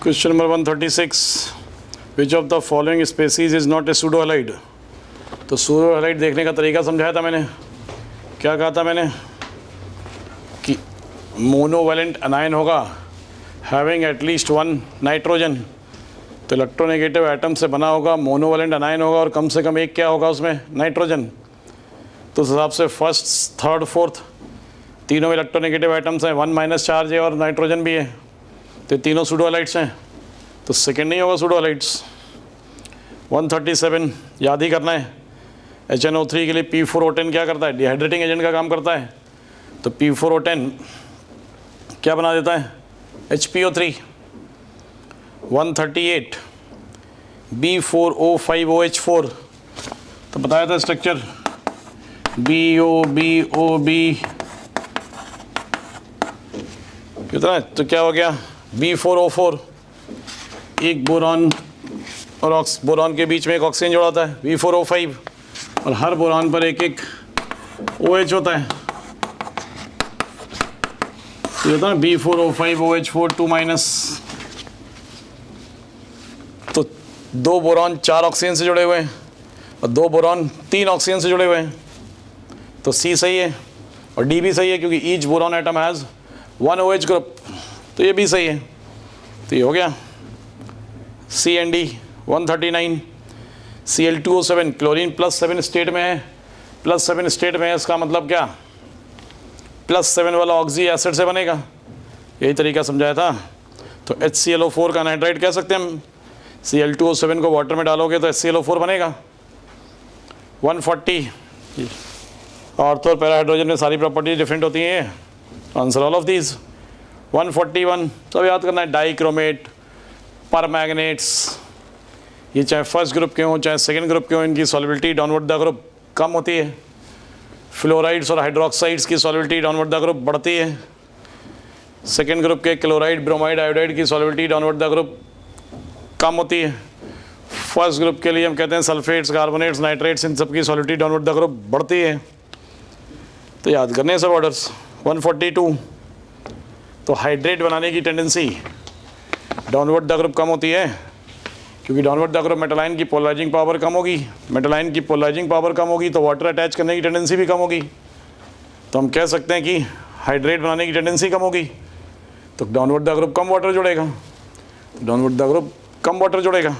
Question number 136, which of the following species is not a pseudo halide. तो pseudo halide देखने का तरीका समझाया था मैंने। क्या कहा था मैंने कि मोनोवैलेंट अनायन होगा हैविंग एटलीस्ट वन नाइट्रोजन, तो इलेक्ट्रोनेगेटिव एटम से बना होगा, मोनोवैलेंट अनायन होगा और कम से कम एक क्या होगा उसमें, नाइट्रोजन। तो उस हिसाब से फर्स्ट, थर्ड, फोर्थ तीनों इलेक्ट्रोनेगेटिव एटम्स हैं, 1- चार्ज है और नाइट्रोजन भी है, तो तीनों सूडो हैलाइड्स हैं, तो सेकेंड नहीं होगा सूडो हैलाइड्स। 137 याद ही करना है। HNO3 के लिए P4O10 क्या करता है, डिहाइड्रेटिंग एजेंट का काम करता है, तो P4O10 क्या बना देता है, HPO3। 138 B4O5OH4, तो बताया था स्ट्रक्चर BOBOB कितना है, तो क्या हो गया B4O4, एक बोरॉन और बोरॉन के बीच में एक ऑक्सीजन जोड़ा होता है B4O5, और हर बोरॉन पर एक एक OH होता है, तो होता है ना B4O5OH4 2-। तो दो बोरॉन 4 ऑक्सीजन से जुड़े हुए हैं और दो बोरॉन 3 ऑक्सीजन से जुड़े हुए हैं, तो C सही है और D भी सही है क्योंकि each boron atom has 1 OH group, तो ये भी सही है, तो ये हो गया C and D। 139 Cl2O7 chlorine +7 state में है, +7 स्टेट में है, इसका मतलब क्या, +7 वाला ऑक्सी एसिड से बनेगा, यही तरीका समझाया था। तो HClO4 का नाइट्राइड कह सकते हैं हम, Cl2O7 को वाटर में डालोगे तो HClO4 बनेगा। 140 ऑर्थो और पैराहाइड्रोजन में सारी प्रॉपर्टीज डिफरेंट होती हैं, आंसर ऑल ऑफ दीज। 141 सब याद करना है, डाइक्रोमेट, परमैग्नेट्स, ये चाहे फर्स्ट ग्रुप के हों चाहे सेकंड ग्रुप के हों, इनकी सॉल्युबिलिटी डाउनवर्ड द ग्रुप कम होती है। फ्लोराइड्स और हाइड्रोक्साइड्स की सॉल्युबिलिटी डाउनवर्ड द ग्रुप बढ़ती है। सेकंड ग्रुप के क्लोराइड, ब्रोमाइड, आयोडाइड की सॉल्युबिलिटी डाउनवर्ड द ग्रुप कम होती है। फर्स्ट ग्रुप के लिए हम कहते हैं सल्फेट्स, कार्बोनेट्स, नाइट्रेट्स, इन सब की सॉल्युबिलिटी डाउनवर्ड द ग्रुप बढ़ती है, तो याद करने हैं सब ऑर्डर्स। 142 तो हाइड्रेट बनाने की टेंडेंसी डाउनवर्ड द ग्रुप कम होती है, क्योंकि डाउनवर्ड द ग्रुप मेटालाइन की पोलराइजिंग पावर कम होगी, मेटालाइन की पोलराइजिंग पावर कम होगी तो वाटर अटैच करने की टेंडेंसी भी कम होगी, तो हम कह सकते हैं कि हाइड्रेट बनाने की टेंडेंसी कम होगी, तो डाउनवर्ड द ग्रुप कम वाटर जोड़ेगा, डाउनवर्ड द ग्रुप कम वाटर जोड़ेगा।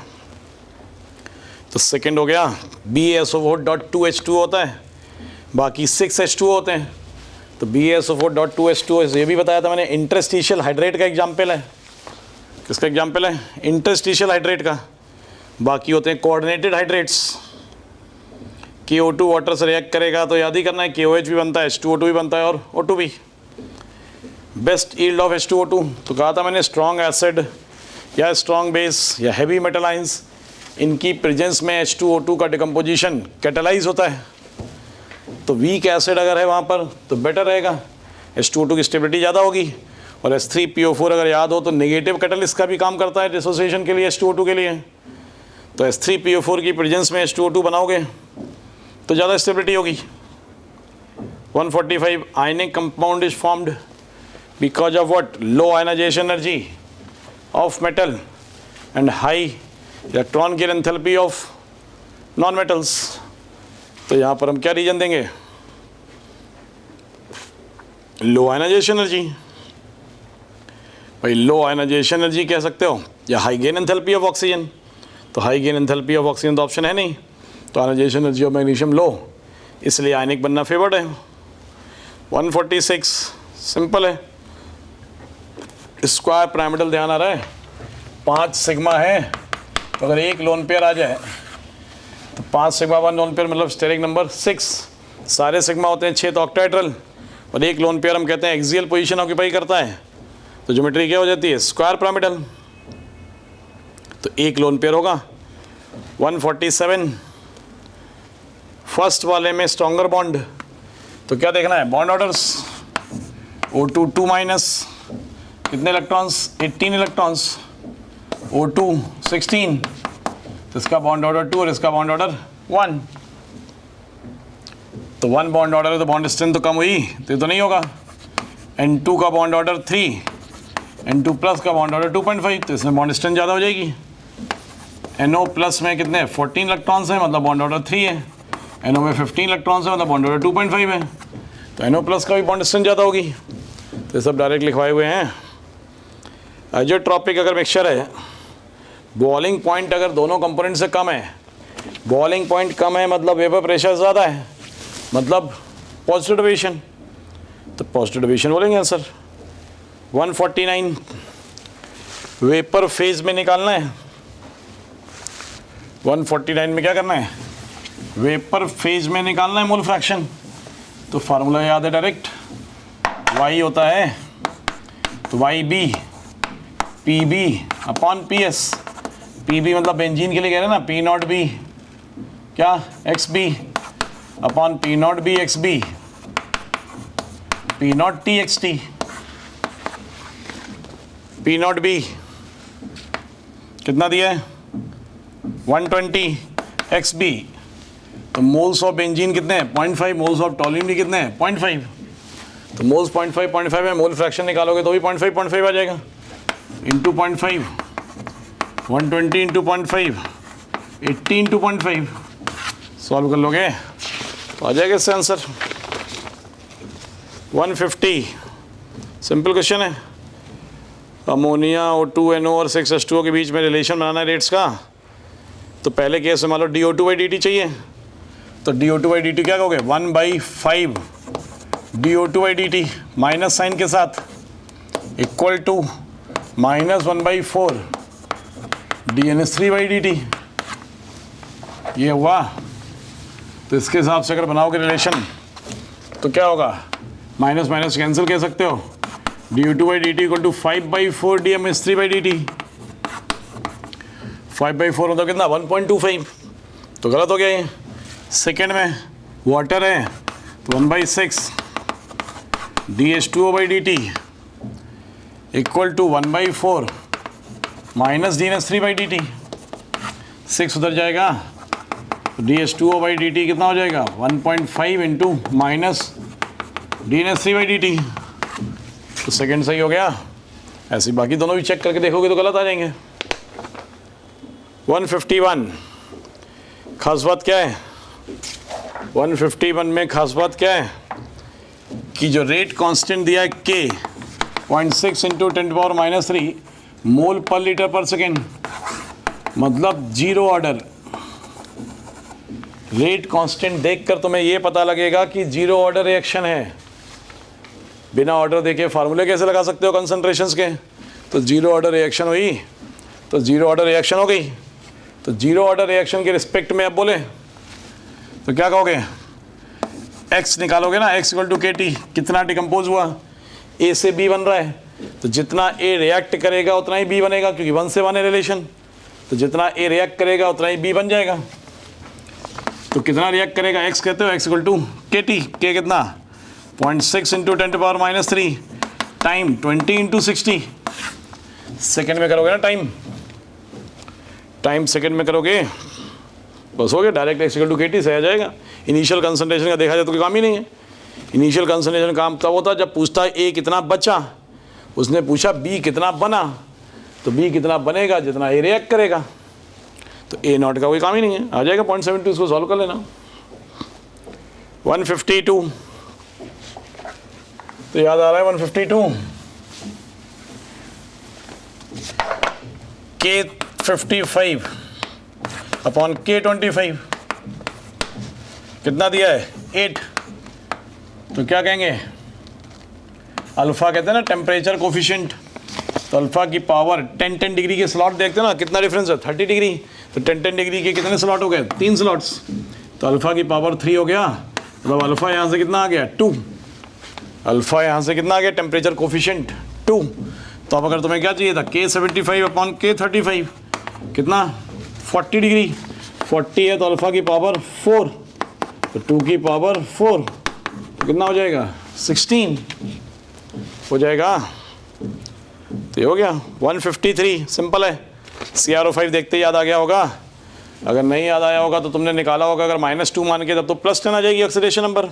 तो सेकेंड हो गया BaSO4.2H2 होता है, बाकी 6 H2 होते हैं, तो BaSO4.2H2 ये भी बताया था मैंने, इंटरस्टिशियल हाइड्रेट का एग्जाम्पल है। किसका एग्जाम्पल है, इंटरस्टिशियल हाइड्रेट का। बाकी होते हैं कोऑर्डिनेटेड हाइड्रेट्स, KO2 वाटर से रिएक्ट करेगा तो याद ही करना है, KOH भी बनता है, H2O2 भी बनता है और O2 भी। बेस्ट यील्ड ऑफ H2O2, तो कहा था मैंने स्ट्रॉन्ग एसिड या स्ट्रॉन्ग बेस या हैवी मेटालाइंस, इनकी प्रेजेंस में H2O2 का डिकम्पोजिशन कैटालाइज होता है, तो वीक एसिड अगर है वहाँ पर तो बेटर रहेगा, H2O2 की स्टेबिलिटी ज़्यादा होगी। और H3PO4 अगर याद हो तो नेगेटिव कैटलिस्ट का भी काम करता है डिसोसिएशन के लिए H2O2 के लिए, तो H3PO4 की प्रेजेंस में H2O2 बनाओगे तो ज़्यादा स्टेबिलिटी होगी। 145 ionic compound is formed because of what, low ionization energy of metal and high electron gain enthalpy of non metals, तो यहाँ पर हम क्या रीजन देंगे, लो आयनाइजेशन एनर्जी। भाई लो आयनाइजेशन एनर्जी कह सकते हो या high gain enthalpy of oxygen, तो high gain enthalpy of oxygen तो ऑप्शन है नहीं, तो ionization energy of magnesium low, इसलिए आयनिक बनना फेवर्ड है। 146 सिंपल है, स्क्वायर पिरामिडल ध्यान आ रहा है, 5 सिग्मा है, तो अगर एक लोन पेयर आ जाए तो 5 सिग्मा 1 लोन पेयर मतलब स्टेरिक नंबर 6, सारे सिग्मा होते हैं 6 तो ऑक्टाहेड्रल, और एक लोन पेयर हम कहते हैं एक्सियल पोजीशन ऑक्यूपाई करता है, तो ज्योमेट्री क्या हो जाती है, स्क्वायर पिरामिडल, तो एक लोन पेयर होगा। 147 फर्स्ट वाले में स्ट्रॉन्गर बॉन्ड, तो क्या देखना है, बॉन्ड ऑर्डर्स, O2 2- कितने इलेक्ट्रॉन्स, 18 इलेक्ट्रॉन्स, O2 16, तो इसका बॉन्ड ऑर्डर 2 और इसका बॉन्ड ऑर्डर 1, तो 1 बॉन्ड ऑर्डर है तो बॉन्ड स्ट्रेंथ तो कम हुई, तो ये तो नहीं होगा। N2 का बॉन्ड ऑर्डर 3, N2 प्लस का बॉन्ड ऑर्डर 2.5, तो इसमें बॉन्ड स्ट्रेंथ ज़्यादा हो जाएगी। NO प्लस में कितने 14 इलेक्ट्रॉन्स हैं, मतलब बॉन्ड ऑर्डर 3 है। NO में 15 इलेक्ट्रॉन्स हैं, मतलब बॉन्ड ऑर्डर 2.5 है। तो NO प्लस का भी बॉन्ड स्ट्रेंथ ज़्यादा होगी। तो ये सब डायरेक्ट लिखवाए हुए हैं। आइसोट्रॉपिक अगर मिक्सचर है, बॉइलिंग पॉइंट अगर दोनों कंपोनेंट से कम है, बॉइलिंग पॉइंट कम है मतलब वेपर प्रेशर ज़्यादा है, मतलब पॉजिटिव डेविएशन, तो पॉजिटिव डेविएशन बोलेंगे आंसर। 149 वेपर फेज में निकालना है। 149 में क्या करना है, वेपर फेज में निकालना है मोल फ्रैक्शन। तो फार्मूला याद है डायरेक्ट, Y होता है तो YB PB upon PS। PB मतलब बेंजीन के लिए कह रहे हैं ना, P नॉट B क्या XB upon P not B XB P not T XT P not B कितना दिया है 120 XB। तो मोल्स ऑफ बेंजीन कितने हैं 0.5, मोल्स ऑफ टॉल्यूइन भी कितने हैं 0.5। तो मोल्स 0.5 में मोल फ्रैक्शन निकालोगे तो भी 0.5 आ जाएगा, इंटू 0.5 120 इंटू 0.5 80 इंटू 0.5 सॉल्व कर लोगे तो आ जाएगा इससे आंसर 150। सिंपल क्वेश्चन है। अमोनिया O2 NO और 6H2O के बीच में रिलेशन बनाना है रेट्स का। तो पहले केस में मान लो DO2/dt चाहिए, तो DO2/dt क्या कहोगे 1/5 DO2/dt माइनस साइन के साथ इक्वल टू -1/4 DNS3/dt। ये हुआ। तो इसके हिसाब से अगर बनाओगे रिलेशन तो क्या होगा, माइनस माइनस कैंसिल कह सकते हो, DO2/dt इक्वल टू 5/4 DNS3/dt। 5/4 मतलब कितना 1.25, तो गलत हो गया ये। सेकेंड में वाटर है तो 1/6 DH2O/dt equal to 1/4 minus DNS3/dt। 6 उधर जाएगा तो DH2O/dt कितना हो जाएगा 1.5 इंटू माइनस DNS3/dt। तो सेकेंड सही हो गया। ऐसे बाकी दोनों भी चेक करके देखोगे तो गलत आ जाएंगे। 151 खास बात क्या है, 151 में खास बात क्या है कि जो रेट कांस्टेंट दिया है K 0.6 इंटू 10⁻³ मोल पर लीटर पर सेकेंड, मतलब जीरो ऑर्डर। रेट कांस्टेंट देखकर तुम्हें ये पता लगेगा कि जीरो ऑर्डर रिएक्शन है। बिना ऑर्डर देखे फार्मूले कैसे लगा सकते हो कंसंट्रेशंस के। तो जीरो ऑर्डर रिएक्शन हुई तो जीरो ऑर्डर रिएक्शन हो गई। तो जीरो ऑर्डर रिएक्शन के रिस्पेक्ट में अब बोले तो क्या कहोगे, x निकालोगे ना, x इक्वल टू KT, कितना डिकम्पोज हुआ, A से B बन रहा है, तो जितना A रिएक्ट करेगा उतना ही B बनेगा, क्योंकि 1 से 1 है रिलेशन। तो जितना A रिएक्ट करेगा उतना ही B बन जाएगा। तो कितना रिएक्ट करेगा x कहते हो, x equal to KT, K कितना 0.6 इंटू 10⁻³ टाइम 20 इंटू 60। सेकेंड में करोगे ना, टाइम सेकेंड में करोगे, बस हो गया, direct x equal to KT से आ जाएगा। इनिशियल कंसंट्रेशन का देखा जाए तो कोई काम ही नहीं है। इनिशियल कंसंट्रेशन काम तब होता है जब पूछता है A कितना बचा, उसने पूछा B कितना बना, तो B कितना बनेगा जितना A रिएक्ट करेगा। तो A नॉट का कोई काम ही नहीं है, आ जाएगा 0.72, इसको सॉल्व कर लेना। 152 तो याद आ रहा है 152 K55 अपॉन K25 कितना दिया है 8। तो क्या कहेंगे, अल्फा कहते हैं ना टेम्परेचर कोफिशिएंट। तो अल्फा की पावर 10 डिग्री के स्लॉट देखते हैं ना, कितना डिफरेंस है 30 डिग्री। तो 10 डिग्री के कितने स्लॉट हो गए 3 स्लॉट्स। तो अल्फा की पावर 3 हो गया, मतलब अल्फा यहाँ से कितना आ गया 2। अल्फा यहाँ से कितना आ गया टेम्परेचर कोफिशिएंट 2। तो अब अगर तुम्हें क्या चाहिए था K75 अपॉन K35 कितना 40 डिग्री। 40 है तो अल्फा की पावर 4, तो 2 की पावर 4 तो कितना हो जाएगा 16 हो जाएगा। तो ये हो गया 153। सिंपल है, CrO5 देखते ही याद आ गया होगा। अगर नहीं याद आया होगा तो तुमने निकाला होगा, अगर -2 मान के तब तो +10 आ जाएगी ऑक्सीडेशन नंबर।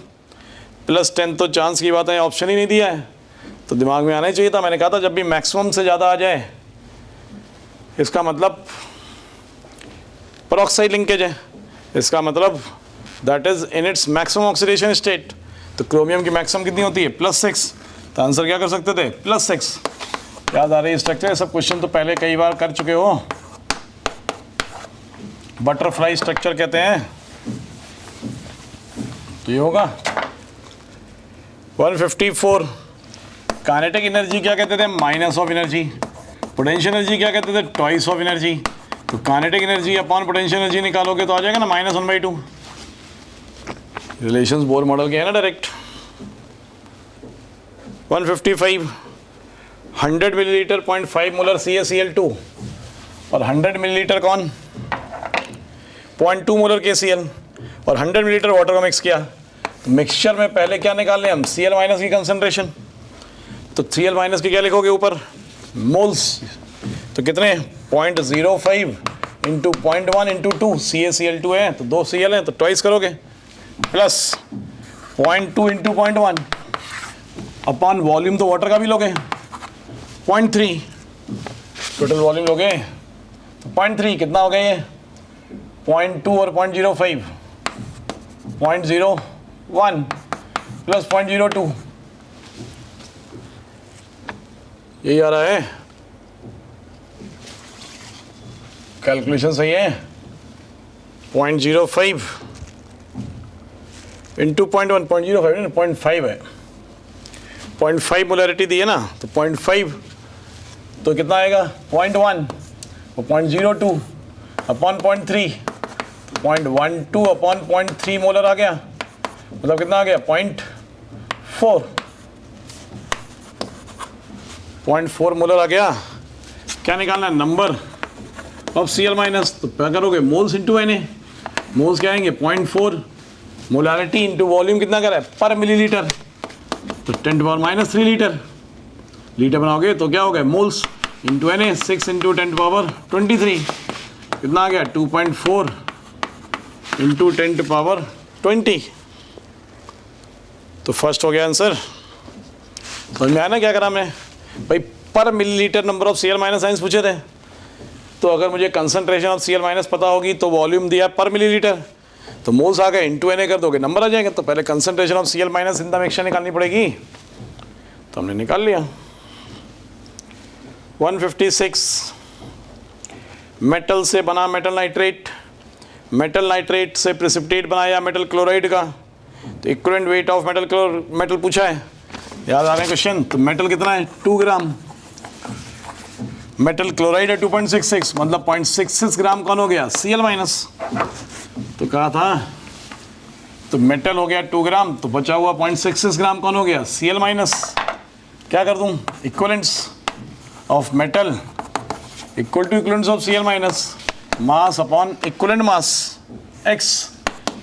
+10 तो चांस की बात है, ऑप्शन ही नहीं दिया है। तो दिमाग में आना ही चाहिए था। मैंने कहा था जब भी मैक्सिमम से ज़्यादा आ जाए इसका मतलब पेरोक्साइड लिंकेज है, इसका मतलब that is in its maximum oxidation state. तो क्रोमियम की मैक्सिमम कितनी होती है? +6। तो आंसर क्या कर सकते थे? +6। याद आ रही है स्ट्रक्चर? सब क्वेश्चन तो पहले कई बार कर चुके हो। बटरफ्लाई स्ट्रक्चर कहते हैं। तो ये होगा 154। काइनेटिक एनर्जी क्या कहते थे? Minus of energy. Potential energy क्या कहते थे? Twice of energy. तो kinetic energy upon potential energy निकालोगे तो आ जाएगा ना -1/2। रिलेशंस बोर मॉडल के है ना डायरेक्ट। 155 100 मिलीलीटर 0.5 मोलर CaCl2 और 100 मिलीलीटर कौन? 0.2 मोलर KCl और 100 मिलीलीटर वाटर को मिक्स किया। तो मिक्सचर में पहले क्या निकालने हम? Cl- की कंसंट्रेशन। तो Cl- की क्या लिखोगे ऊपर? मोल्स। तो कितने? 0.05 इंटू 0.1 इंटू 2 CaCl2 है तो 2 Cl है तो ट्वाइस करोगे प्लस 0.2 इंटू 0.1 अपॉन वॉल्यूम तो वाटर का भी लोगे 0.3 टोटल वॉल्यूम लोगे तो 0.3 कितना हो गया ये? 0.2 और 0.05 0.01 प्लस 0.02 यही आ रहा है। कैलकुलेशन सही है। 0.05 इंटू 0.1 0.05 0.5 है। 0.5 मोलरिटी दी है ना तो 0.5 तो कितना आएगा? 0.1 और 0.02 अपॉन 0.3 0.12 अपॉन 0.3 मोलर आ गया। मतलब कितना आ गया? 0.4 0.4 मोलर आ गया। क्या निकालना है? नंबर ऑफ Cl- तो क्या करोगे? Moles into Na। मोल्स क्या आएंगे? 0.4 मोलारिटी इंटू वॉल्यूम कितना कर रहा है? पर मिलीलीटर तो 10⁻³ लीटर। लीटर बनाओगे तो क्या हो गया? मोल्स इंटू Na 6 इंटू 10⁻23 कितना आ गया? 2.4 इंटू 10⁻20। तो फर्स्ट हो गया आंसर। समझ में आया ना क्या करा मैं भाई? पर millilitre number of Cl- science पूछे थे तो अगर मुझे कंसंट्रेशन ऑफ Cl- पता होगी तो वॉल्यूम दिया पर मिलीलीटर तो मोल्स आ गए इंटू Na कर दोगे नंबर आ जाएगा। तो पहले concentration of Cl- in the mixture निकालनी पड़ेगी तो हमने निकाल लिया। 156 मेटल से बना मेटल नाइट्रेट, मेटल नाइट्रेट से प्रेसिपिटेट बनाया मेटल क्लोराइड का। तो इक्विवेलेंट वेट ऑफ मेटल पूछा है, याद आ रहे हैं क्वेश्चन? तो मेटल कितना है? 2 ग्राम। मेटल क्लोराइड है 2.66 मतलब 0.66 ग्राम कौन हो गया? Cl-। तो कहा था तो मेटल हो गया 2 ग्राम तो बचा हुआ 0.66 ग्राम कौन हो गया? Cl-। क्या कर दूं? Equivalents of metal equal to equivalents of Cl- mass upon equivalent mass x।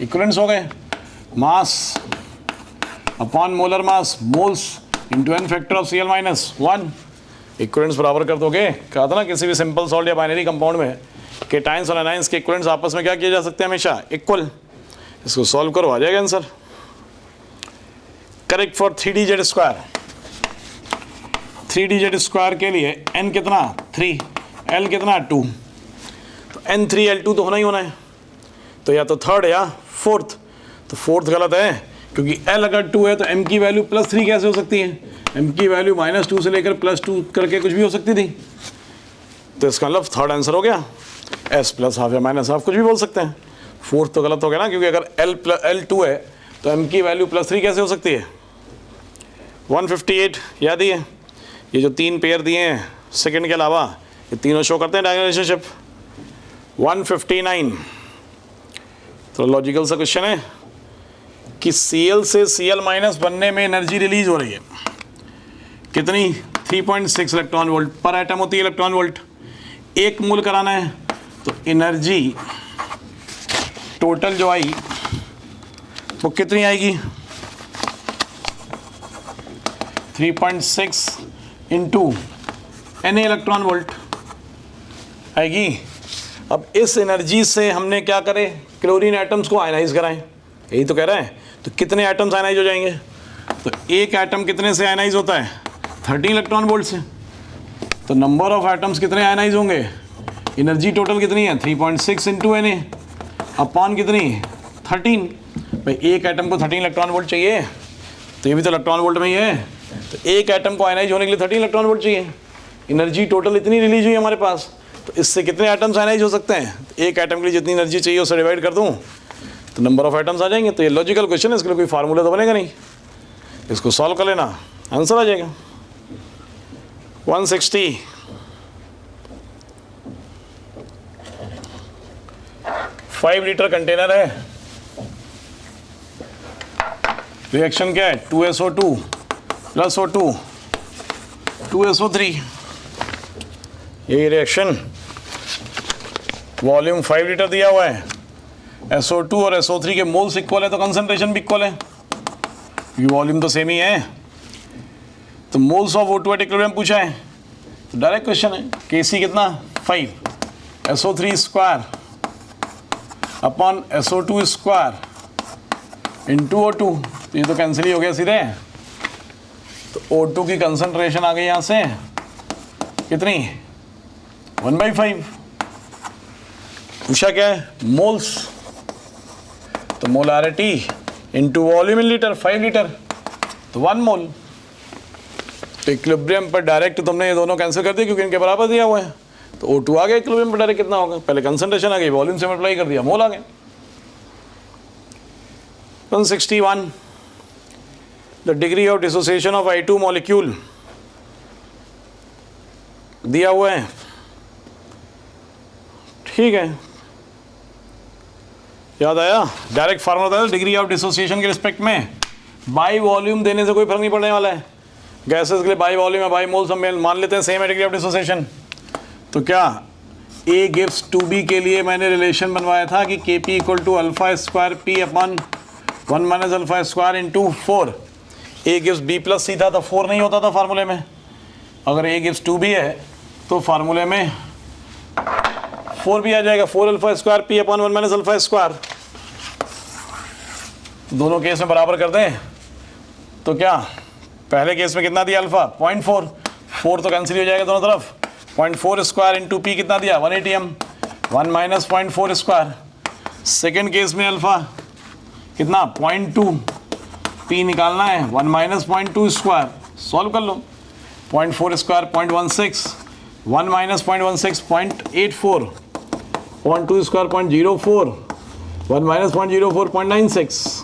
Equivalents हो गए mass upon molar mass moles into n factor of Cl-1। Equivalents बराबर कर दोगे। कहा था ना किसी भी सिंपल सॉल्ट या बाइनरी कंपाउंड में केटाइंस और एनाइंस के इक्विवेलेंट्स आपस में क्या किए जा सकते हैं? हमेशा इक्वल। इसको सॉल्व करो आ जाएगा answer. Correct for 3dz²। 3dz² के लिए n कितना? 3, l कितना? 2। तो N3L2 तो होना ही होना है। तो या तो थर्ड या फोर्थ। तो फोर्थ गलत है क्योंकि L अगर 2 है तो M की वैल्यू +3 कैसे हो सकती है? M की वैल्यू -2 से लेकर +2 करके कुछ भी हो सकती थी। तो इसका मतलब थर्ड आंसर हो गया। S +½ या -½ कुछ भी बोल सकते हैं। फोर्थ तो गलत हो गया ना क्योंकि अगर L2 है तो M की वैल्यू +3 कैसे हो सकती है? 158 याद ही है। ये जो 3 पेयर दिए हैं सेकंड के अलावा ये तीनों शो करते हैं डायगोनल रिलेशनशिप। 159 तो लॉजिकल सा क्वेश्चन है कि Cl से Cl- बनने में एनर्जी रिलीज हो रही है कितनी? 3.6 इलेक्ट्रॉन वोल्ट पर एटम होती है। इलेक्ट्रॉन वोल्ट 1 मोल कराना है तो एनर्जी टोटल जो आई वो कितनी आएगी? 3.6 इंटू Na इलेक्ट्रॉन वोल्ट आएगी। अब इस एनर्जी से हमने क्या करें? क्लोरीन एटम्स को आयनाइज कराएं। यही तो कह रहे हैं। तो कितने एटम्स आयनाइज हो जाएंगे? तो एक एटम कितने से आयनाइज होता है? 13 इलेक्ट्रॉन वोल्ट से। तो नंबर ऑफ एटम्स कितने आयनाइज होंगे, एनर्जी टोटल कितनी है 3.6 इंटू Na अपॉन कितनी 13। भाई एक एटम को 13 इलेक्ट्रॉन वोल्ट चाहिए, तो ये भी तो इलेक्ट्रॉन वोल्ट में ही है, तो एक एटम को आयनाइज होने के लिए 13 इलेक्ट्रॉन वोल्ट चाहिए। एनर्जी टोटल इतनी रिलीज हुई हमारे पास, तो इससे कितने एटम्स आयनाइज हो सकते हैं, तो एक एटम के लिए जितनी एनर्जी चाहिए उससे डिवाइड कर दूँ तो नंबर ऑफ एटम्स आ जाएंगे। तो ये लॉजिकल क्वेश्चन है, इसके लिए कोई फार्मूला तो बनेगा नहीं, इसको सॉल्व कर लेना, आंसर आ जाएगा 160। 5 लीटर कंटेनर है, रिएक्शन क्या है 2SO2 प्लस O2 2SO3, ये रिएक्शन वॉल्यूम 5 लीटर दिया हुआ है, SO2 और SO3 के मोल्स इक्वल है तो कंसंट्रेशन भी इक्वल है, ये वॉल्यूम तो सेम ही है। तो moles of O2 at equilibrium पूछा है, तो डायरेक्ट क्वेश्चन है Kc कितना 5 SO3 square upon SO2 square into O2, तो ये तो कैंसिल ही हो गया सीधे। तो O2 की कंसंट्रेशन आ गई यहाँ से कितनी 1/5। पूछा क्या है मोल्स, तो molarity into volume in litre 5 litre तो 1 मोल। तो इक्विलिब्रियम पर डायरेक्ट तुमने ये दोनों कैंसिल कर दिए क्योंकि इनके बराबर दिया हुआ है, तो O2 आ गया इक्विलिब्रियम पर डायरेक्ट कितना होगा, पहले कंसंट्रेशन आ गई वॉल्यूम से मल्टीप्लाई कर दिया मोल आ गए। 161 the degree of dissociation of I2 molecule दिया हुआ है, ठीक है याद आया। डायरेक्ट फार्मूला था डिग्री ऑफ डिसोसिएशन के रिस्पेक्ट में, बाई वॉल्यूम देने से कोई फर्क नहीं पड़ने वाला है, गैसेस के लिए बाई वॉल्यूम है बाई मोल सब मान लेते हैं सेम है डिग्री ऑफ डिसोसिएशन। तो क्या A गिव्स टू B के लिए मैंने रिलेशन बनवाया था कि Kp equal to alpha square P upon 1 minus alpha square into 4। A gives B plus C था तो 4 नहीं होता था फार्मूले में, अगर A गिव्स 2B है तो फार्मूले में 4 भी आ जाएगा, 4 alpha square P upon 1 minus alpha square. दोनों केस में बराबर कर दें तो क्या पहले केस में कितना दिया अल्फा 0.4, 4 तो कैंसिल हो जाएगा दोनों तरफ, 0.4 स्क्वायर इंटू पी कितना दिया 180m 1 minus 0.4 square. Second case में अल्फा कितना 0.2, पी निकालना है 1 माइनस 0.2 स्क्वायर, सॉल्व कर लो 0.4 स्क्वायर 0.16, 1 माइनस 0.16 0.84, 0.2 स्क्वायर 0.04, 1 माइनस 0.04 0.96,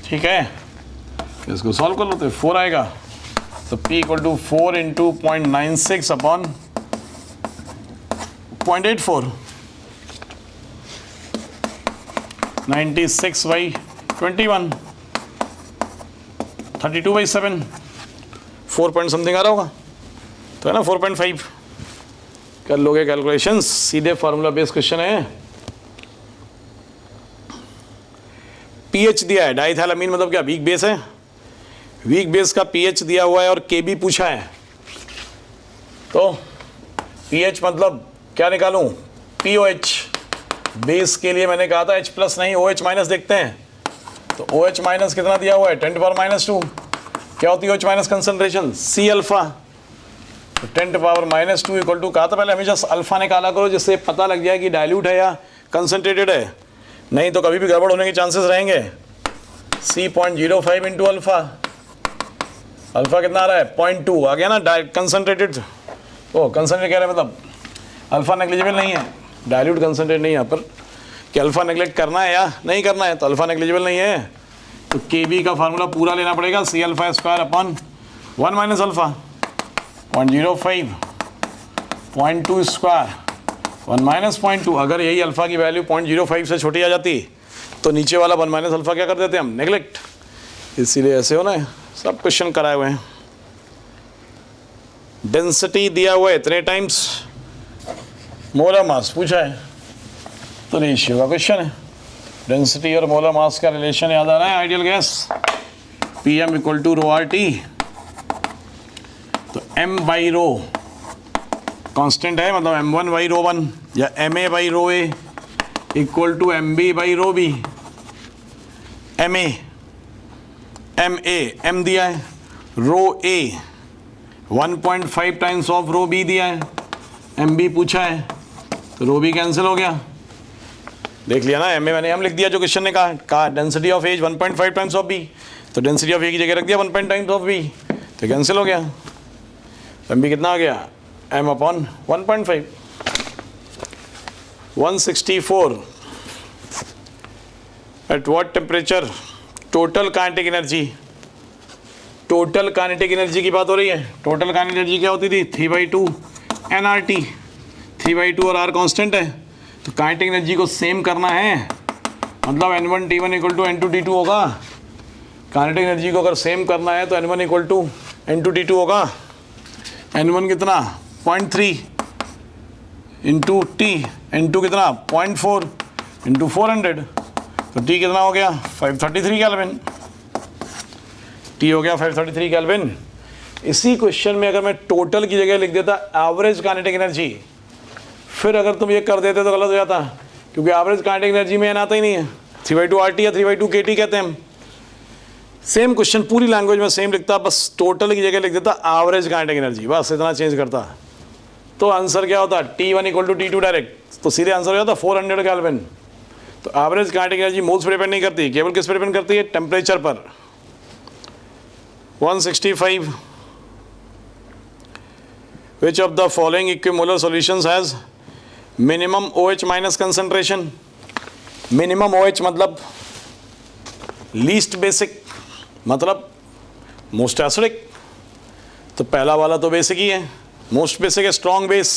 ठीक है इसको सॉल्व कर लो तो 4 आएगा। तो P equal to 4 into 0.96 upon 0.84, 96/21, 32/7, 4 point something आ रहा होगा तो है ना 4.5। कर लोगे कैलकुलेशंस, सीधे फार्मूला बेस्ड क्वेश्चन है। पीएच दिया है, डाइथैलामीन मतलब क्या वीक बेस है, वीक बेस का पीएच दिया हुआ है और केबी पूछा है, तो पीएच मतलब क्या निकालूं पीओएच। बेस के लिए मैंने कहा था H प्लस नहीं OH माइनस देखते हैं, तो OH माइनस कितना दिया हुआ है 10⁻², क्या होती है OH minus concentration C alpha, तो 10⁻² इक्वल टू कहा था पहले हमेशा अल्फा निकाला करो जिससे पता लग जाए कि डाइल्यूट है या कंसंट्रेटेड है, नहीं तो कभी भी गड़बड़ होने के चांसेस रहेंगे। C 0.05 इंटू अल्फा, अल्फा कितना आ रहा है 0.2 आ गया ना, कंसंट्रेटेड कंसंट्रेट कह रहे हैं मतलब अल्फा नेग्लिजिबल नहीं है, डाइल्यूट कंसंट्रेट नहीं है यहाँ पर, कि अल्फा नेग्लेक्ट करना है या नहीं करना है, तो अल्फा नेग्लिजिबल नहीं है, तो KB का फार्मूला पूरा लेना पड़ेगा C alpha square upon 1 minus alpha 0.05 0.2 square 1 minus 0.2। अगर यही अल्फा की वैल्यू 0.05 से छोटी आ जाती तो नीचे वाला 1 माइनस अल्फा क्या कर देते हम नेग्लेक्ट, इसीलिए ऐसे होना है। सब क्वेश्चन कराए हुए हैं। डेंसिटी दिया हुआ है इतने टाइम्स मोलर मास पूछा है, तो रेशियो का क्वेश्चन है। डेंसिटी और मोलर मास का रिलेशन याद आ रहा है, ideal gas PM equal to ρRT, तो M बाई रो कांस्टेंट है, मतलब M1 बाई ρ1 या MA by ρA equal to MB by ρB। MA M दिया है rho A 1.5 times of rho B दिया है, एम बी पूछा है, तो रो बी कैंसिल हो गया। देख लिया ना, एम ए मैंने हम लिख दिया जो क्वेश्चन ने कहा density of as 1.5 times of B, तो डेंसिटी ऑफ ए की जगह रख दिया 1 टाइम्स ऑफ बी, तो कैंसिल हो गया। एम बी कितना आ गया, M upon 1.5। 164 at what temperature total kinetic energy, total kinetic energy की बात हो रही है। टोटल काइनेटिक एनर्जी क्या होती थी, 3/2 nRT, 3/2 और R कांस्टेंट है, तो काइनेटिक एनर्जी को सेम करना है, मतलब N1T1 इक्वल टू N2T2 होगा। काइनेटिक एनर्जी को अगर सेम करना है तो N1 इक्वल टू N2T2 होगा। N1 कितना 0.3 इंटू टी, N2 कितना 0.4 इंटू 400, तो टी कितना हो गया 533 केल्विन, टी हो गया 533 केल्विन। इसी क्वेश्चन में अगर मैं टोटल की जगह लिख देता एवरेज काइनेटिक एनर्जी, फिर अगर तुम ये कर देते तो गलत हो जाता, क्योंकि एवरेज काइनेटिक एनर्जी में आता ही नहीं है, 3/2 RT या 3/2 KT कहते हैं हम। सेम क्वेश्चन पूरी लैंग्वेज में सेम लिखता, बस टोटल की जगह लिख देता एवरेज काइनेटिक एनर्जी, बस इतना चेंज करता, तो आंसर क्या होता T1 equal to T2 direct, तो सीधे आंसर हो जाता 400 केल्विन। तो average kinetic energy moles per depend नहीं करती, केवल किस पर डिपेंड करती है, टेम्परेचर पर। 165 which of the following equimolar solutions has minimum OH minus concentration, minimum OH मतलब least basic मतलब most acidic, तो पहला वाला तो बेसिक ही है, मोस्ट बेसिक है स्ट्रॉन्ग बेस।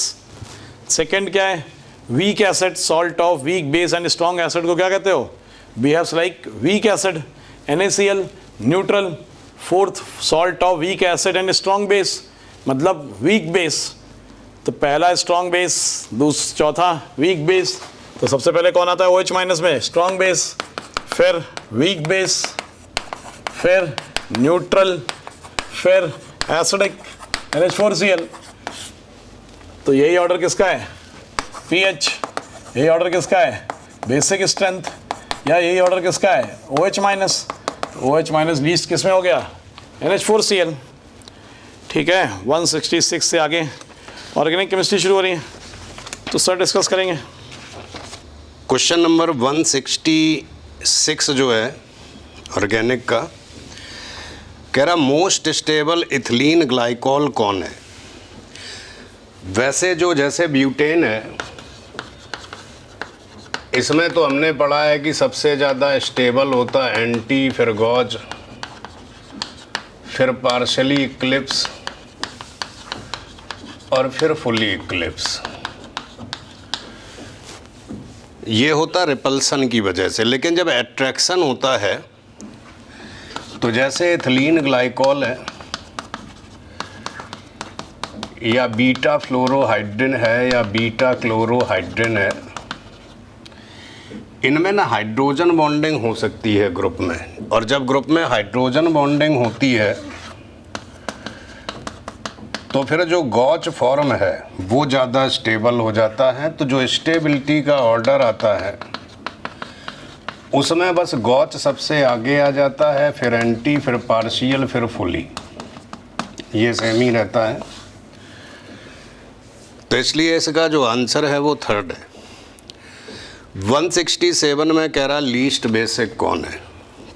सेकंड क्या है, weak acid, salt of weak base and strong acid को क्या कहते हो, behaves like weak acid, NaCl neutral. Fourth salt of weak acid and strong base मतलब वीक बेस, तो पहला स्ट्रॉन्ग बेस, चौथा वीक बेस, तो सबसे पहले कौन आता है OH माइनस में, स्ट्रॉन्ग बेस, फिर वीक बेस, फिर न्यूट्रल, फिर एसिडिक NH4Cl। तो यही ऑर्डर किसका है, pH, यही ऑर्डर किसका है, बेसिक स्ट्रेंथ, या यही ऑर्डर किसका है, OH minus. OH minus least किस में हो गया, NH4Cl। ठीक है, 166 से आगे ऑर्गेनिक केमिस्ट्री शुरू हो रही है, तो सर डिस्कस करेंगे। क्वेश्चन नंबर 166 जो है ऑर्गेनिक का, कह रहा मोस्ट स्टेबल इथिलीन ग्लाइकॉल कौन है। वैसे जो जैसे ब्यूटेन है, इसमें तो हमने पढ़ा है कि सबसे ज़्यादा स्टेबल होता है एंटी, फिर गॉज, फिर पार्शली इक्लिप्स और फिर फुली इक्लिप्स। ये होता रिपल्सन की वजह से, लेकिन जब एट्रैक्शन होता है तो जैसे एथिलीन ग्लाइकॉल है या बीटा फ्लोरोहाइड्रिन है या बीटा क्लोरोहाइड्रिन है, इनमें ना हाइड्रोजन बॉन्डिंग हो सकती है ग्रुप में, और जब ग्रुप में हाइड्रोजन बॉन्डिंग होती है तो फिर जो गॉच फॉर्म है वो ज़्यादा स्टेबल हो जाता है। तो जो स्टेबिलिटी का ऑर्डर आता है उसमें बस गॉच सबसे आगे आ जाता है, फिर एंटी, फिर पार्शियल, फिर फुली, ये सेम ही रहता है। तो इसलिए इसका जो आंसर है वो थर्ड है। 167 में कह रहा लीस्ट बेसिक कौन है।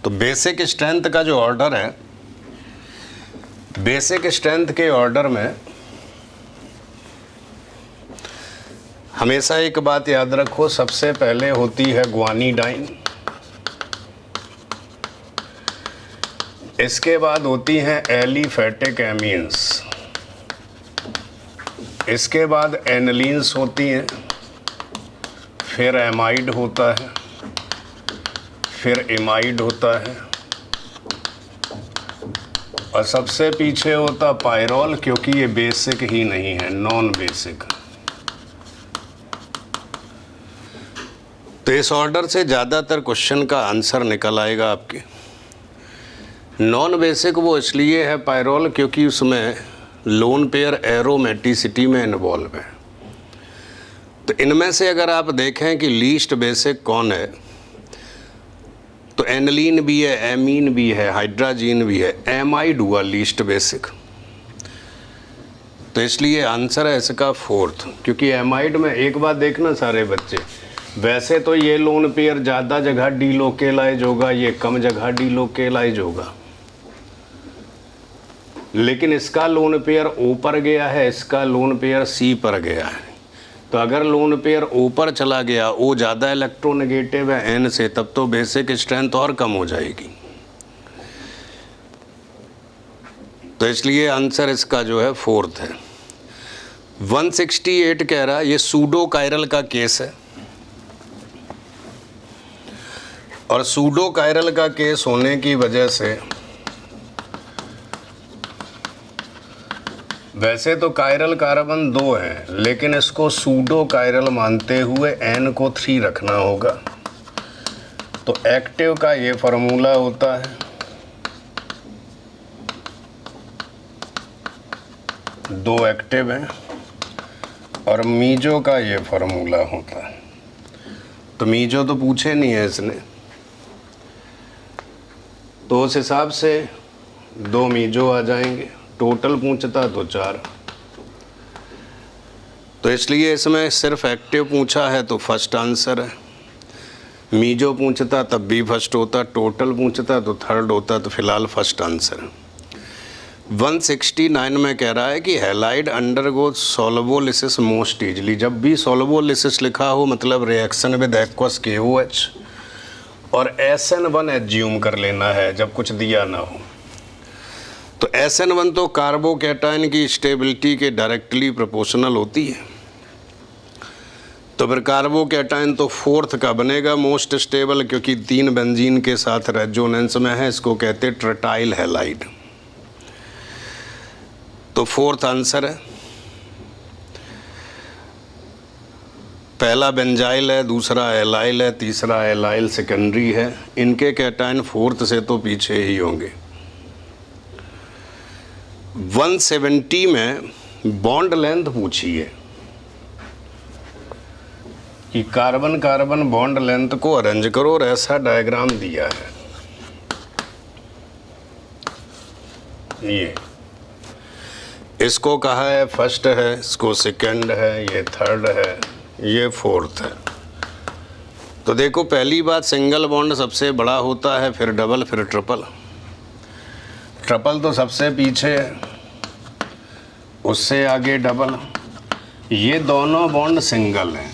तो बेसिक स्ट्रेंथ का जो ऑर्डर है, बेसिक स्ट्रेंथ के ऑर्डर में हमेशा एक बात याद रखो, सबसे पहले होती है ग्वानिडाइन, इसके बाद होती हैं एलिफैटिक एमीन्स, इसके बाद एनलीन्स होती हैं, फिर एमाइड होता है, फिर इमाइड होता है, और सबसे पीछे होता पायरोल, क्योंकि ये बेसिक ही नहीं है, नॉन बेसिक। तो इस ऑर्डर से ज़्यादातर क्वेश्चन का आंसर निकल आएगा आपके। नॉन बेसिक वो इसलिए है पायरोल क्योंकि उसमें लोन पेयर एरोमेटिसिटी में इन्वॉल्व है। तो इनमें से अगर आप देखें कि लीस्ट बेसिक कौन है, तो एनिलीन भी है, एमीन भी है, हाइड्राजीन भी है, एमाइड हुआ लीस्ट बेसिक। तो इसलिए आंसर है इसका फोर्थ, क्योंकि एमाइड में एक बात देखना सारे बच्चे, वैसे तो ये लोन पेयर ज़्यादा जगह डीलोकेलाइज होगा, ये कम जगह डीलोकेलाइज होगा, लेकिन इसका लोन पेयर ओ पर गया है, इसका लोन पेयर सी पर गया है। तो अगर लोन पेयर ओ पर चला गया, ओ ज़्यादा इलेक्ट्रोनेगेटिव है एन से, तब तो बेसिक स्ट्रेंथ और कम हो जाएगी। तो इसलिए आंसर इसका जो है फोर्थ है। 168 कह रहा है ये सूडो कायरल का केस है, और सूडो कायरल का केस होने की वजह से वैसे तो कायरल कार्बन 2 है, लेकिन इसको सूडो कायरल मानते हुए n को 3 रखना होगा। तो एक्टिव का ये फार्मूला होता है, 2 एक्टिव हैं, और मीजो का ये फार्मूला होता है। तो मीजो तो पूछे नहीं है इसने, तो उस हिसाब से 2 मीजो आ जाएंगे। टोटल पूछता तो 4, तो इसलिए इसमें सिर्फ एक्टिव पूछा है तो फर्स्ट आंसर है। मीजो पूछता तब भी फर्स्ट होता, टोटल पूछता तो थर्ड होता, तो फिलहाल फर्स्ट आंसर है। 169 में कह रहा है कि हैलाइड अंडरगो सोलबोलिसिस मोस्ट ईजली। जब भी सोलबोलिसिस लिखा हो मतलब रिएक्शन विद एक्वस KOH, और SN1 एज्यूम कर लेना है जब कुछ दिया ना हो। तो SN1 तो कार्बोकैटायन की स्टेबिलिटी के डायरेक्टली प्रोपोर्शनल होती है, तो फिर कार्बोकैटायन तो फोर्थ का बनेगा मोस्ट स्टेबल, क्योंकि 3 बेंजीन के साथ रेजोनेंस में है। इसको कहते ट्रटाइल हैलाइड। तो फोर्थ आंसर है। पहला बेंजाइल है, दूसरा एलाइल है, तीसरा एलाइल सेकेंडरी है। इनके कैटायन फोर्थ से तो पीछे ही होंगे। 170 में बॉन्ड लेंथ पूछी है कि कार्बन कार्बन बॉन्ड लेंथ को अरेंज करो, और ऐसा डायग्राम दिया है। ये इसको कहा है फर्स्ट है, इसको सेकंड है, ये थर्ड है, ये फोर्थ है। तो देखो पहली बात, सिंगल बॉन्ड सबसे बड़ा होता है, फिर डबल, फिर ट्रिपल। ट्रिपल तो सबसे पीछे है, उससे आगे डबल। ये दोनों बॉन्ड सिंगल हैं,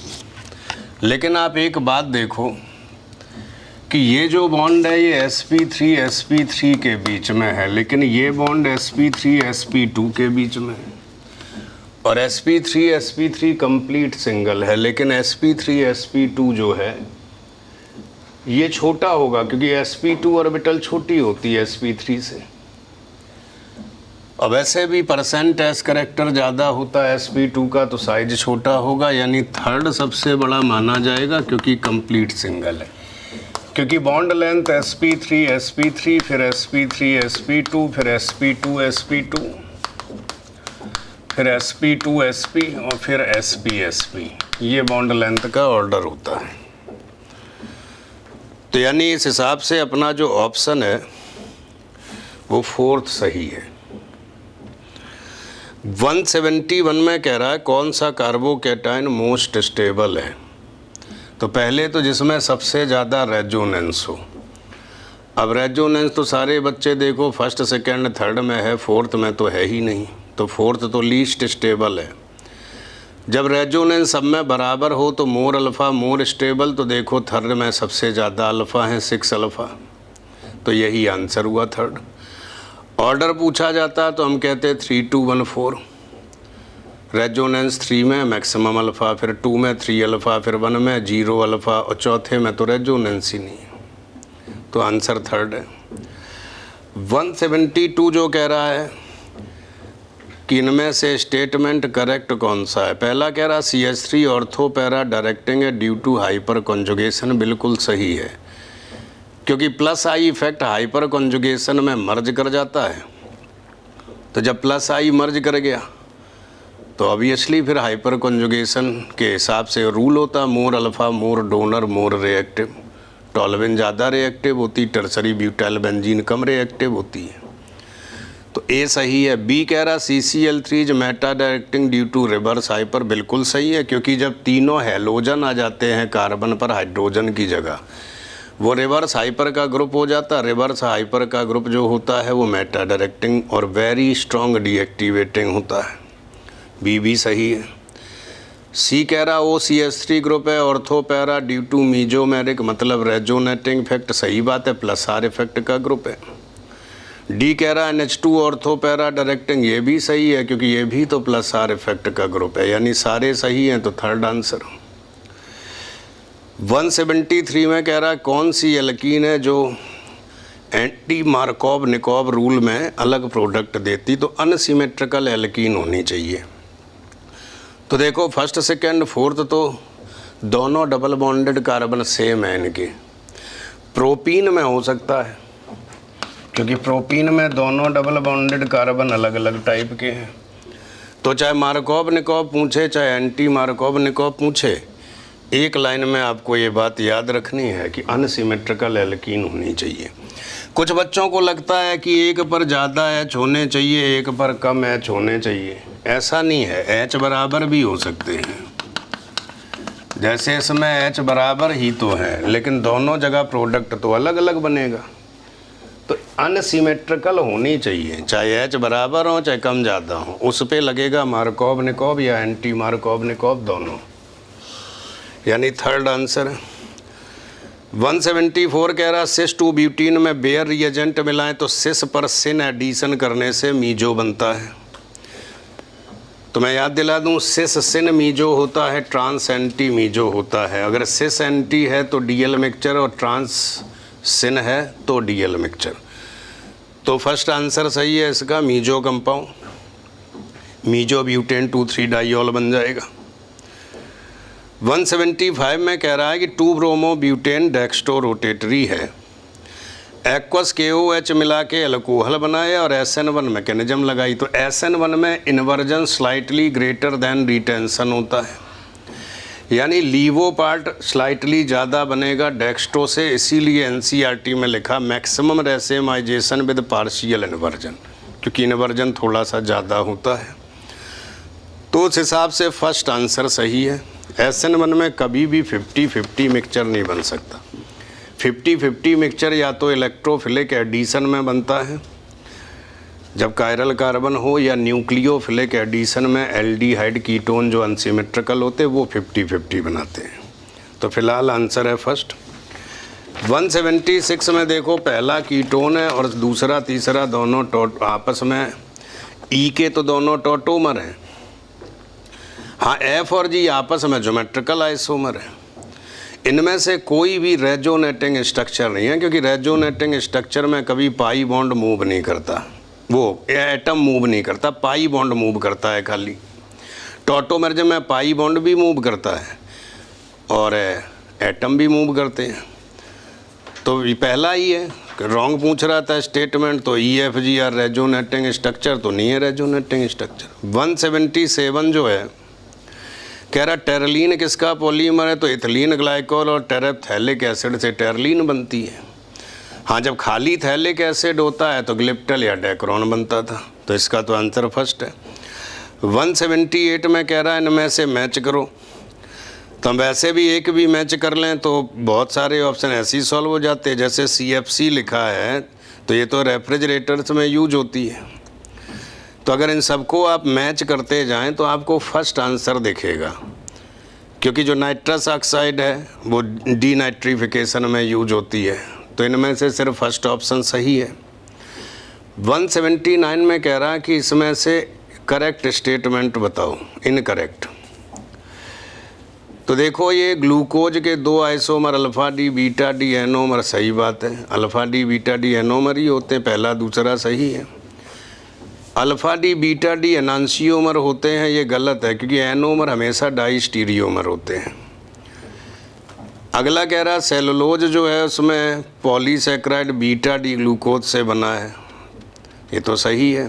लेकिन आप एक बात देखो कि ये जो बॉन्ड है ये sp3 के बीच में है, लेकिन ये बॉन्ड sp3 के बीच में है, और sp3 कंप्लीट सिंगल है, लेकिन sp3 जो है ये छोटा होगा, क्योंकि sp2 ऑर्बिटल छोटी होती है sp3 से। और वैसे भी परसेंट एस करेक्टर ज़्यादा होता है sp2 का, तो साइज छोटा होगा, यानी थर्ड सबसे बड़ा माना जाएगा, क्योंकि कंप्लीट सिंगल है। क्योंकि बॉन्ड लेंथ sp3 फिर sp2 फिर sp2 फिर sp2 और फिर sp ये बॉन्ड लेंथ का ऑर्डर होता है। तो यानी इस हिसाब से अपना जो ऑप्शन है वो फोर्थ सही है। 171 में कह रहा है कौन सा कार्बोकैटायन मोस्ट स्टेबल है। तो पहले तो जिसमें सबसे ज़्यादा रेजोनेंस हो। अब रेजोनेंस तो सारे बच्चे देखो फर्स्ट सेकंड थर्ड में है, फोर्थ में तो है ही नहीं, तो फोर्थ तो लीस्ट स्टेबल है। जब रेजोनेंस सब में बराबर हो तो मोर अल्फ़ा मोर स्टेबल, तो देखो थर्ड में सबसे ज़्यादा अल्फ़ा है 6 अल्फ़ा, तो यही आंसर हुआ थर्ड। ऑर्डर पूछा जाता तो हम कहते 3 2 1 4। रेजोनेंस 3 में मैक्सिमम अल्फ़ा, फिर 2 में 3 अल्फ़ा, फिर 1 में 0 अल्फ़ा, और चौथे में तो रेजोनेंस ही नहीं है, तो आंसर थर्ड है। 172 जो कह रहा है कि इनमें से स्टेटमेंट करेक्ट कौन सा है। पहला कह रहा CH3 ऑर्थो पैरा डायरेक्टिंग है ड्यू टू हाइपर कॉन्जुगेशन, बिल्कुल सही है, क्योंकि plus I effect hyper conjugation में मर्ज कर जाता है। तो जब प्लस आई मर्ज कर गया तो ऑब्वियसली फिर हाइपर कॉन्जुगेशन के हिसाब से रूल होता मोर अल्फ़ा मोर डोनर मोर रिएक्टिव, टॉलवेन ज़्यादा रिएक्टिव होती, टर्सरी ब्यूटाइल बेंजीन कम रिएक्टिव होती है। तो ए सही है। बी कह रहा CCl3 is meta directing due to reverse hyper, बिल्कुल सही है, क्योंकि जब तीनों हैलोजन आ जाते हैं कार्बन पर हाइड्रोजन की जगह, वो रिवर्स हाइपर का ग्रुप हो जाता है। रिवर्स हाइपर का ग्रुप जो होता है वो मेटा डायरेक्टिंग और वेरी स्ट्रॉन्ग डीएक्टिवेटिंग होता है। बी भी सही है। सी कह रहा OCH3 ग्रुप है ortho para due to mesomeric, मतलब रेजोनेटिंग इफेक्ट, सही बात है, प्लस आर इफेक्ट का ग्रुप है। डी कह रहा NH2 ऑर्थो पैरा डायरेक्टिंग, ये भी सही है क्योंकि ये भी तो प्लस आर इफेक्ट का ग्रुप है, यानी सारे सही हैं, तो थर्ड आंसर। 173 में कह रहा है कौन सी एल्कीन है जो एंटी मार्कोव निकोव रूल में अलग प्रोडक्ट देती, तो अनसिमेट्रिकल एल्कीन होनी चाहिए। तो देखो फर्स्ट सेकंड फोर्थ तो दोनों डबल बॉन्डेड कार्बन सेम है इनके। प्रोपीन में हो सकता है क्योंकि प्रोपीन में दोनों डबल बॉन्डेड कार्बन अलग अलग टाइप के हैं। तो चाहे मार्कोव निकोव पूछे चाहे एंटी मार्कोव निकोव पूछे, एक लाइन में आपको ये बात याद रखनी है कि अनसिमेट्रिकल एल्कीन होनी चाहिए। कुछ बच्चों को लगता है कि एक पर ज़्यादा एच होने चाहिए, एक पर कम एच होने चाहिए, ऐसा नहीं है, एच बराबर भी हो सकते हैं। जैसे इसमें एच बराबर ही तो है, लेकिन दोनों जगह प्रोडक्ट तो अलग अलग बनेगा। तो अनसिमेट्रिकल होनी चाहिए, चाहे एच बराबर हो चाहे कम ज़्यादा हो, उस पे लगेगा मार्कोव निकोव या एंटी मार्कोव निकोव दोनों, यानी थर्ड आंसर है। 174 कह रहा सिस 2 ब्यूटीन में बेयर रिएजेंट मिलाएं तो सिस पर सिन एडिशन करने से मीजो बनता है। तो मैं याद दिला दूं, सिस सिन मीजो होता है, ट्रांस एंटी मीजो होता है। अगर सिस एंटी है तो डीएल मिक्सचर और ट्रांस सिन है तो डीएल मिक्सचर। तो फर्स्ट आंसर सही है इसका, meso compound, meso butane 2,3 diol बन जाएगा। 175 में कह रहा है कि 2 ब्रोमो ब्यूटेन डेक्स्टो रोटेटरी है, एक्वस KOH मिला के अल्कोहल बनाया और SN1 मैकेनिज्म लगाई। तो SN1 में inversion slightly greater than retention होता है, यानी लीवो पार्ट स्लाइटली ज़्यादा बनेगा डेक्स्टो से, इसीलिए NCERT में लिखा मैक्सिमम रेसेमाइजेशन विद पार्शियल इन्वर्जन, क्योंकि इन्वर्जन थोड़ा सा ज़्यादा होता है। तो उस हिसाब से फर्स्ट आंसर सही है। SN1 में कभी भी 50-50 मिक्सचर नहीं बन सकता। 50-50 मिक्सचर या तो इलेक्ट्रोफिलिक एडिशन में बनता है जब कायरल कार्बन हो, या न्यूक्लियोफिलिक एडिशन में एल्डिहाइड कीटोन जो अनसिमेट्रिकल होते हैं वो 50-50 बनाते हैं। तो फिलहाल आंसर है फर्स्ट। 176 में देखो पहला कीटोन है और दूसरा तीसरा दोनों आपस में ई के तो दोनों टॉटोमर हैं। हाँ, F और G आपस में ज्योमेट्रिकल आइसोमर है। इनमें से कोई भी रेजोनेटिंग स्ट्रक्चर नहीं है, क्योंकि रेजोनेटिंग स्ट्रक्चर में कभी पाई बॉन्ड मूव नहीं करता, वो एटम मूव नहीं करता, पाई बॉन्ड मूव करता है खाली। टॉटोमर्ज में पाई बॉन्ड भी मूव करता है और एटम भी मूव करते हैं। तो ये पहला ही है, रॉन्ग पूछ रहा था स्टेटमेंट, तो EFG या रेजोनेटिंग स्ट्रक्चर तो नहीं है रेजोनेटिंग स्ट्रक्चर। 177 जो है कह रहा टेरलीन किसका पॉलीमर है, तो इथिलीन ग्लाइकोल और टेरेप्थैलिक एसिड से टेरलीन बनती है। हाँ, जब खाली थैलिक एसिड होता है तो ग्लिप्टल या डेक्रोन बनता था, तो इसका तो आंसर फर्स्ट है। 178 में कह रहा है इनमें से मैच करो, तो हम वैसे भी एक भी मैच कर लें तो बहुत सारे ऑप्शन ऐसे ही सॉल्व हो जाते हैं। जैसे CFC लिखा है तो ये तो रेफ्रिजरेटर्स में यूज होती है, तो अगर इन सबको आप मैच करते जाएं तो आपको फर्स्ट आंसर दिखेगा, क्योंकि जो नाइट्रस ऑक्साइड है वो डीनाइट्रिफिकेशन में यूज होती है। तो इनमें से सिर्फ फर्स्ट ऑप्शन सही है। 179 में कह रहा है कि इसमें से करेक्ट स्टेटमेंट बताओ, इनकरेक्ट। तो देखो ये ग्लूकोज के 2 isomer alpha D beta D anomer, सही बात है, alpha D beta D anomer ही होते हैं, पहला दूसरा सही है। Alpha D beta D enantiomer होते हैं, ये गलत है, क्योंकि एनोमर हमेशा डाइस्टीरियोमर होते हैं। अगला कह रहा सेलुलोज जो है उसमें पॉलीसैकेराइड बीटा डी ग्लूकोज से बना है, ये तो सही है।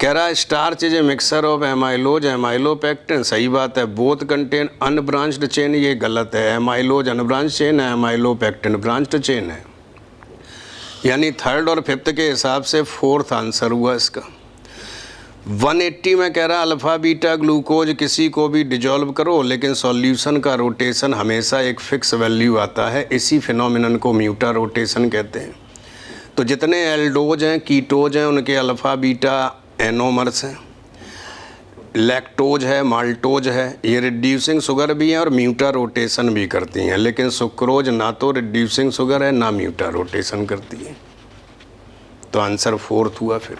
कह रहा है starch is a mixer of amylose amylopectin, सही बात है। बोथ कंटेन अनब्रांच्ड चेन, ये गलत है। एमाइलोज अनब्रांच चेन है, एमाइलोपेक्टिन ब्रांच्ड चेन है। यानी थर्ड और फिफ्थ के हिसाब से फोर्थ आंसर हुआ इसका। 180 में कह रहा अल्फ़ा बीटा ग्लूकोज किसी को भी डिजॉल्व करो, लेकिन सॉल्यूशन का रोटेशन हमेशा एक फिक्स वैल्यू आता है। इसी फिनोमिनन को म्यूटा रोटेशन कहते हैं। तो जितने एल्डोज हैं, कीटोज हैं, उनके अल्फ़ा बीटा एनोमर्स हैं। लैक्टोज है, माल्टोज है, ये रिड्यूसिंग शुगर भी हैं और म्यूटा रोटेशन भी करती हैं। लेकिन सुक्रोज ना तो रिड्यूसिंग शुगर है ना म्यूटा रोटेशन करती है। तो आंसर फोर्थ हुआ फिर।